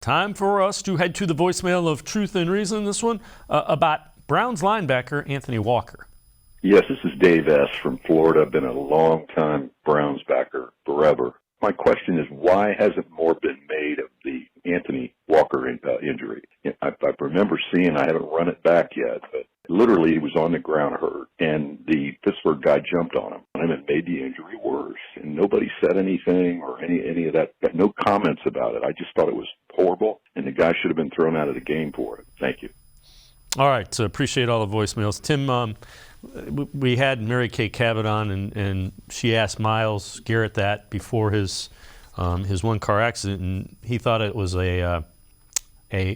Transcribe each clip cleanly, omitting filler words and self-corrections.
Time for us to head to the voicemail of Truth and Reason. This one about Browns linebacker Anthony Walker. Yes, this is Dave S. from Florida. I've been a long-time Browns backer forever. My question is, why hasn't more been made of the Anthony Walker injury? I remember seeing, I haven't run it back yet, but literally he was on the ground hurt, and the Pittsburgh guy jumped on him and made the injury worse. And nobody said anything or any of that, no comments about it. I just thought it was horrible, and the guy should have been thrown out of the game for it. Thank you. All right, so appreciate all the voicemails. Tim, we had Mary Kay Cabot on, and she asked Myles Garrett that before his one-car accident, and he thought it was a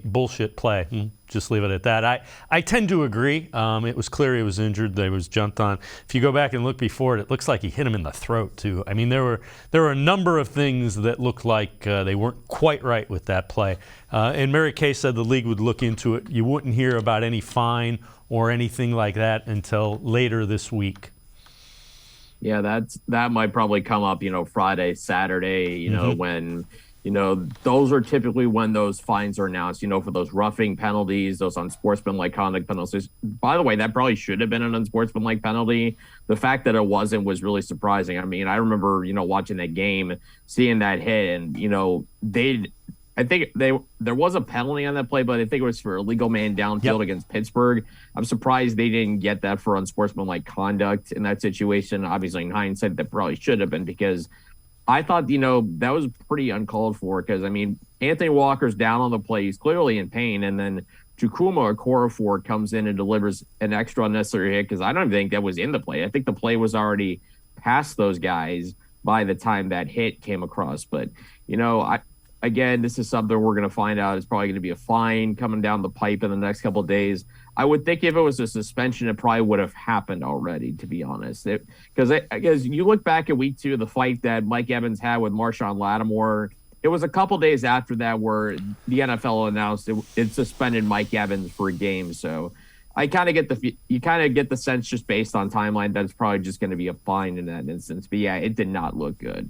bullshit play. Just leave it at that. I tend to agree. It was clear he was injured. They was jumped on. If you go back and look before it looks like he hit him in the throat too. I mean, there were a number of things that looked like they weren't quite right with that play. And Mary Kay said the league would look into it. You wouldn't hear about any fine or anything like that until later this week. Yeah, that might probably come up, Friday, Saturday, when. Those are typically when those fines are announced, for those roughing penalties, those unsportsmanlike conduct penalties. By the way, that probably should have been an unsportsmanlike penalty. The fact that it wasn't was really surprising. I mean, I remember, watching that game, seeing that hit, and, there was a penalty on that play, but I think it was for illegal man downfield against Pittsburgh. I'm surprised they didn't get that for unsportsmanlike conduct in that situation. Obviously, in hindsight, that probably should have been, because I thought, that was pretty uncalled for, because, Anthony Walker's down on the play. He's clearly in pain. And then Chukwuma Okorafor comes in and delivers an extra unnecessary hit, because I don't think that was in the play. I think the play was already past those guys by the time that hit came across. But, again, this is something we're going to find out. It's probably going to be a fine coming down the pipe in the next couple of days. I would think if it was a suspension, it probably would have happened already, to be honest. Because you look back at week 2, the fight that Mike Evans had with Marshawn Lattimore, it was a couple days after that where the NFL announced it suspended Mike Evans for a game. So I kind of get the sense, just based on timeline, that it's probably just going to be a fine in that instance. But yeah, it did not look good.